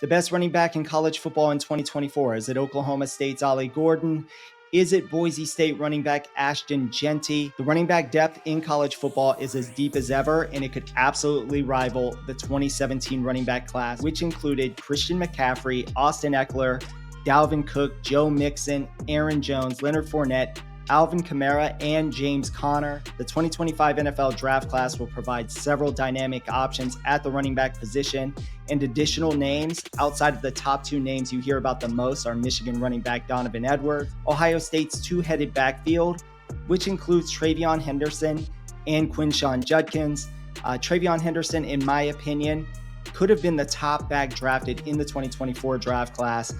The best running back in college football in 2024, is it Oklahoma State's Ollie Gordon? Is it Boise State running back Ashton Jeanty? The running back depth in college football is as deep as ever, and it could absolutely rival the 2017 running back class, which included Christian McCaffrey, Austin Ekeler, Dalvin Cook, Joe Mixon, Aaron Jones, Leonard Fournette, Alvin Kamara, and James Conner. The 2025 NFL draft class will provide several dynamic options at the running back position, and additional names outside of the top two names you hear about the most are Michigan running back Donovan Edwards, Ohio State's two-headed backfield, which includes TreVeyon Henderson and Quinshon Judkins. TreVeyon Henderson, in my opinion, could have been the top back drafted in the 2024 draft class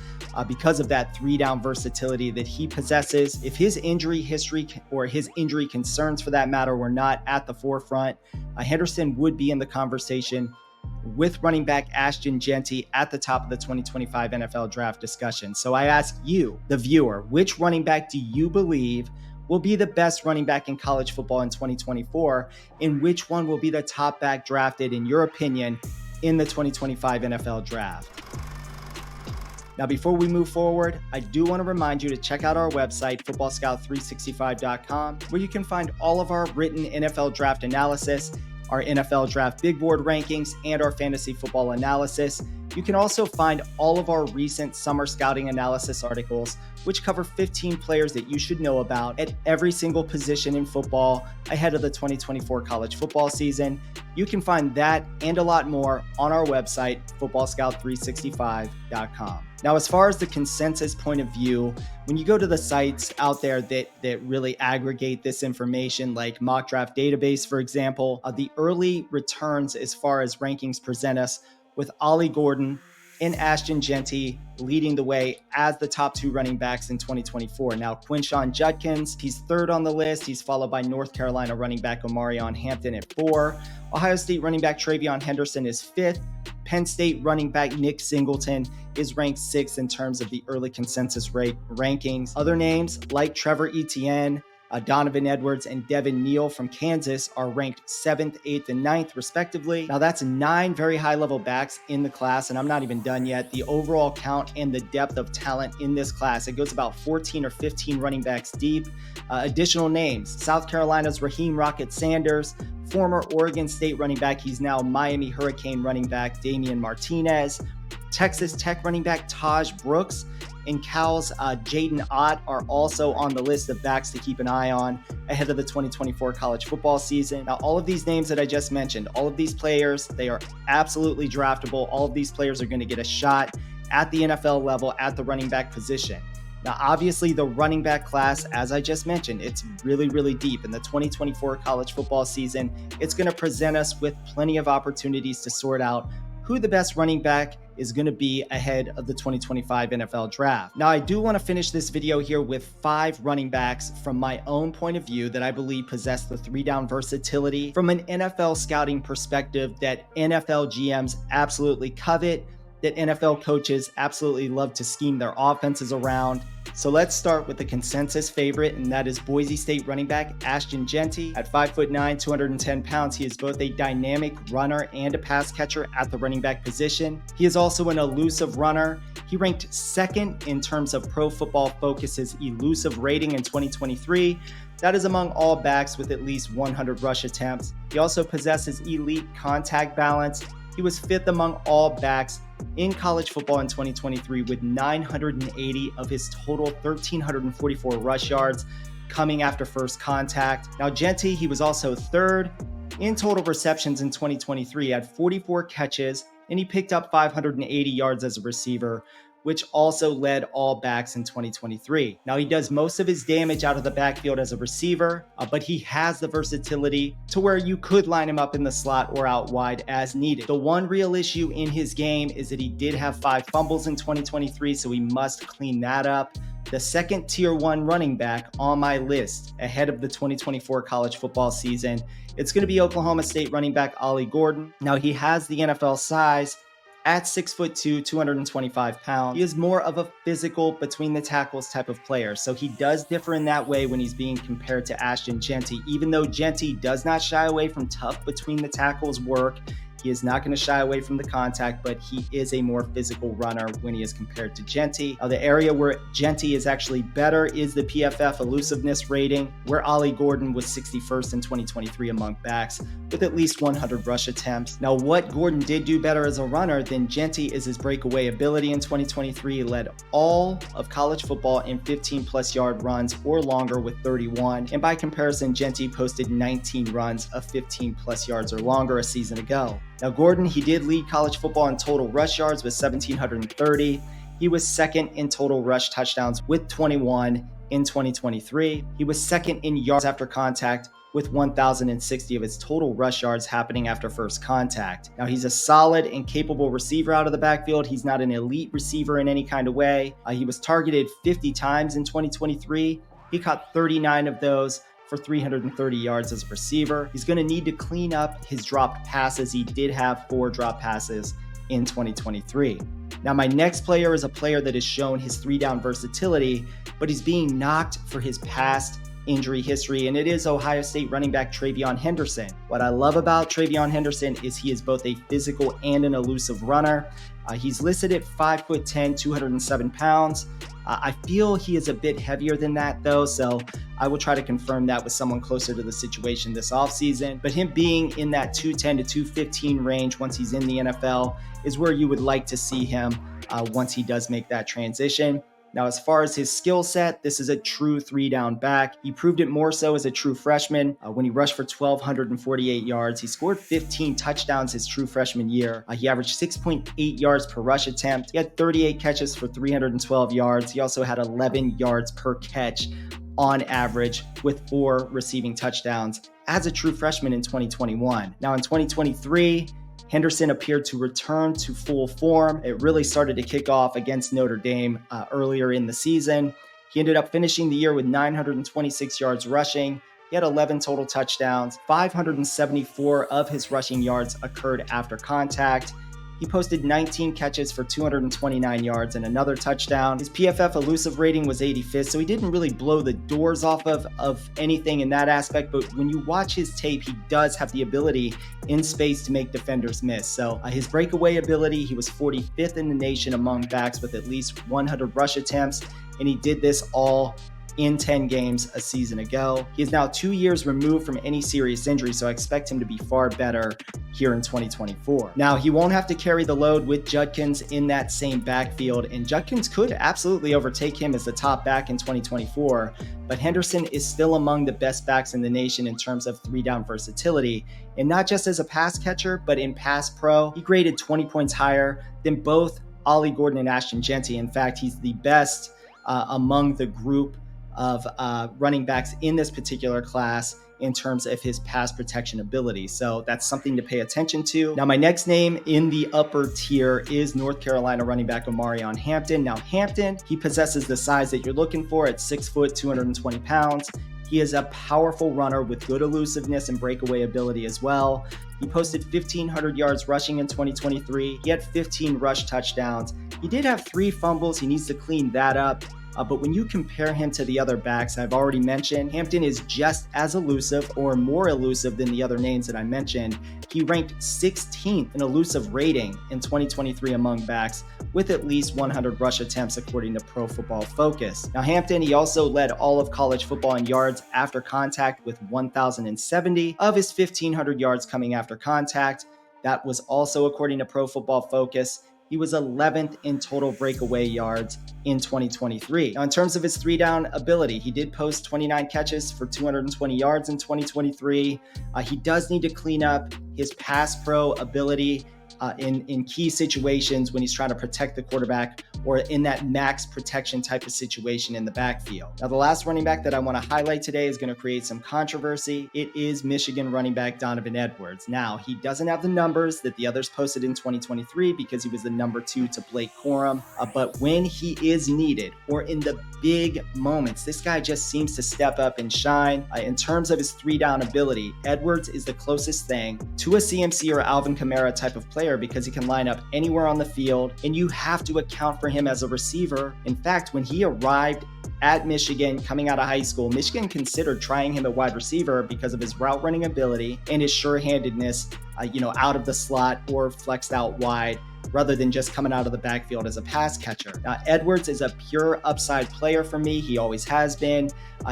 because of that three-down versatility that he possesses. If his injury history or his injury concerns for that matter were not at the forefront, Henderson would be in the conversation with running back Ashton Jeanty at the top of the 2025 NFL draft discussion. So I ask you, the viewer, which running back do you believe will be the best running back in college football in 2024, and which one will be the top back drafted, in your opinion, in the 2025 NFL draft? Now, before we move forward, I do want to remind you to check out our website, footballscout365.com, where you can find all of our written NFL draft analysis, our NFL draft big board rankings, and our fantasy football analysis. You can also find all of our recent summer scouting analysis articles, which cover 15 players that you should know about at every single position in football ahead of the 2024 college football season. You can find that and a lot more on our website, footballscout365.com. Now, as far as the consensus point of view, when you go to the sites out there that really aggregate this information, like Mock Draft Database, for example, the early returns as far as rankings present us with Ollie Gordon and Ashton Jeanty leading the way as the top two running backs in 2024. Now, Quinshon Judkins, he's third on the list. He's followed by North Carolina running back Omarion Hampton at 4. Ohio State running back TreVeyon Henderson is 5th. Penn State running back Nick Singleton is ranked 6th in terms of the early consensus rankings. Other names like Trevor Etienne, Donovan Edwards, and Devin Neal from Kansas are ranked 7th, 8th, and 9th, respectively. Now, that's 9 very high-level backs in the class, and I'm not even done yet. The overall count and the depth of talent in this class, it goes about 14 or 15 running backs deep. Additional names: South Carolina's Raheem Rocket Sanders, former Oregon State running back, he's now Miami Hurricane running back Damian Martinez, Texas Tech running back Taj Brooks, and Cal's Jaden Ott are also on the list of backs to keep an eye on ahead of the 2024 college football season. Now, all of these names that I just mentioned, all of these players, they are absolutely draftable. All of these players are going to get a shot at the NFL level at the running back position. Now, obviously, the running back class, as I just mentioned, it's really, really deep. In the 2024 college football season, it's going to present us with plenty of opportunities to sort out who the best running back is going to be ahead of the 2025 NFL draft. Now, I do want to finish this video here with 5 running backs from my own point of view that I believe possess the 3-down versatility from an NFL scouting perspective that NFL GMs absolutely covet, that NFL coaches absolutely love to scheme their offenses around. So let's start with the consensus favorite, and that is Boise State running back Ashton Jeanty. At 5'9", 210 pounds, he is both a dynamic runner and a pass catcher at the running back position. He is also an elusive runner. He ranked 2nd in terms of Pro Football Focus's elusive rating in 2023. That is among all backs with at least 100 rush attempts. He also possesses elite contact balance. He was 5th among all backs in college football in 2023 with 980 of his total 1,344 rush yards coming after first contact. Now, Jeanty, he was also 3rd in total receptions in 2023 at 44 catches, and he picked up 580 yards as a receiver, which also led all backs in 2023. Now, he does most of his damage out of the backfield as a receiver, but he has the versatility to where you could line him up in the slot or out wide as needed. The one real issue in his game is that he did have 5 fumbles in 2023, so he must clean that up. The second tier 1 running back on my list ahead of the 2024 college football season, it's going to be Oklahoma State running back Ollie Gordon. Now, he has the NFL size at 6'2", 225 pounds. He is more of a physical between the tackles type of player, so he does differ in that way when he's being compared to Ashton Jeanty. Even though Jeanty does not shy away from tough between the tackles work He is not going to shy away from the contact, but he is a more physical runner when he is compared to Jeanty. Now, the area where Jeanty is actually better is the PFF elusiveness rating, where Ollie Gordon was 61st in 2023 among backs with at least 100 rush attempts. Now, what Gordon did do better as a runner than Jeanty is his breakaway ability in 2023. He led all of college football in 15-plus yard runs or longer with 31. And by comparison, Jeanty posted 19 runs of 15-plus yards or longer a season ago. Now, Gordon, he did lead college football in total rush yards with 1,730. He was second in total rush touchdowns with 21 in 2023. He was second in yards after contact with 1,060 of his total rush yards happening after first contact. Now, he's a solid and capable receiver out of the backfield. He's not an elite receiver in any kind of way. He was targeted 50 times in 2023. He caught 39 of those for 330 yards as a receiver. He's going to need to clean up his dropped passes. He did have 4 drop passes in 2023. Now, my next player is a player that has shown his 3-down versatility, but he's being knocked for his past injury history, and it is Ohio State running back TreVeyon Henderson. What I love about TreVeyon Henderson is he is both a physical and an elusive runner. He's listed at 5'10", 207 pounds. I feel he is a bit heavier than that though, so I will try to confirm that with someone closer to the situation this offseason. But him being in that 210 to 215 range once he's in the NFL is where you would like to see him once he does make that transition. Now, as far as his skill set, this is a true 3-down back. He proved it more so as a true freshman when he rushed for 1,248 yards. He scored 15 touchdowns his true freshman year. He averaged 6.8 yards per rush attempt. He had 38 catches for 312 yards. He also had 11 yards per catch on average with 4 receiving touchdowns as a true freshman in 2021. Now, in 2023, Henderson appeared to return to full form. It really started to kick off against Notre Dame earlier in the season. He ended up finishing the year with 926 yards rushing. He had 11 total touchdowns. 574 of his rushing yards occurred after contact. He posted 19 catches for 229 yards and another touchdown. His PFF elusive rating was 85th, so he didn't really blow the doors off of anything in that aspect. But when you watch his tape, he does have the ability in space to make defenders miss. So his breakaway ability, he was 45th in the nation among backs with at least 100 rush attempts, and he did this all in 10 games a season ago. He is now 2 years removed from any serious injury, so I expect him to be far better here in 2024. Now, he won't have to carry the load with Judkins in that same backfield, and Judkins could absolutely overtake him as the top back in 2024, but Henderson is still among the best backs in the nation in terms of 3-down versatility, and not just as a pass catcher, but in pass pro. He graded 20 points higher than both Ollie Gordon and Ashton Jeanty. In fact, he's the best among the group of running backs in this particular class in terms of his pass protection ability. So that's something to pay attention to. Now, my next name in the upper tier is North Carolina running back Omarion Hampton. Now, Hampton, he possesses the size that you're looking for at 6 foot, 220 pounds. He is a powerful runner with good elusiveness and breakaway ability as well. He posted 1,500 yards rushing in 2023. He had 15 rush touchdowns. He did have 3 fumbles. He needs to clean that up. But when you compare him to the other backs I've already mentioned, Hampton is just as elusive or more elusive than the other names that I mentioned. He ranked 16th in elusive rating in 2023 among backs with at least 100 rush attempts according to Pro Football Focus. Now, Hampton, he also led all of college football in yards after contact with 1,070 of his 1,500 yards coming after contact. That was also according to Pro Football Focus. He was 11th in total breakaway yards in 2023. Now, in terms of his 3-down ability, he did post 29 catches for 220 yards in 2023. He does need to clean up his pass pro ability in key situations when he's trying to protect the quarterback or in that max protection type of situation in the backfield. Now, the last running back that I want to highlight today is going to create some controversy. It is Michigan running back Donovan Edwards. Now, he doesn't have the numbers that the others posted in 2023 because he was the number 2 to Blake Corum. But when he is needed or in the big moments, this guy just seems to step up and shine. In terms of his 3-down ability, Edwards is the closest thing to a CMC or Alvin Kamara type of player because he can line up anywhere on the field, and you have to account for him as a receiver. In fact, when he arrived at Michigan coming out of high school. Michigan considered trying him at wide receiver because of his route running ability and his sure-handedness, out of the slot or flexed out wide, rather than just coming out of the backfield as a pass catcher. Now, Edwards is a pure upside player for me. He always has been.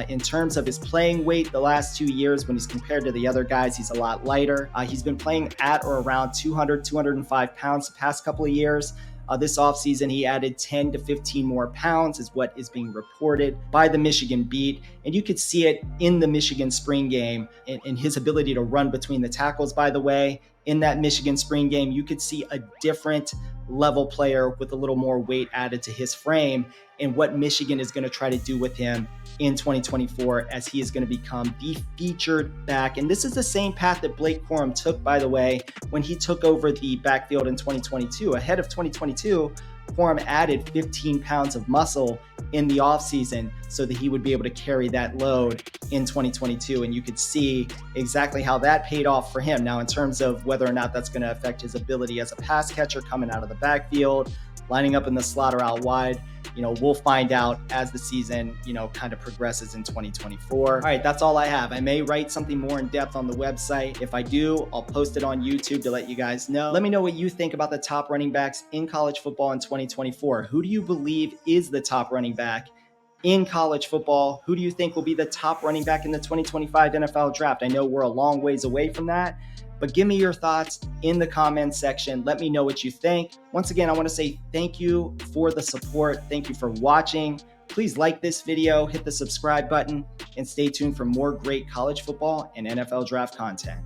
In terms of his playing weight, the last 2 years, when he's compared to the other guys, he's a lot lighter. He's been playing at or around 200, 205 pounds the past couple of years. This offseason, he added 10 to 15 more pounds is what is being reported by the Michigan beat. And you could see it in the Michigan spring game in his ability to run between the tackles, by the way. In that Michigan spring game, you could see a different level player with a little more weight added to his frame, and what Michigan is going to try to do with him in 2024 as he is going to become the featured back. And this is the same path that Blake Corum took, by the way, when he took over the backfield in 2022. Ahead of 2022, Corum added 15 pounds of muscle in the offseason so that he would be able to carry that load in 2022. And you could see exactly how that paid off for him. Now, in terms of whether or not that's going to affect his ability as a pass catcher coming out of the backfield, lining up in the slot or out wide, we'll find out as the season, kind of progresses in 2024. All right, that's all I have. I may write something more in depth on the website. If I do, I'll post it on YouTube to let you guys know. Let me know what you think about the top running backs in college football in 2024. Who do you believe is the top running back in college football? Who do you think will be the top running back in the 2025 NFL draft? I know we're a long ways away from that, but give me your thoughts in the comments section. Let me know what you think. Once again, I want to say thank you for the support. Thank you for watching. Please like this video, hit the subscribe button, and stay tuned for more great college football and NFL draft content.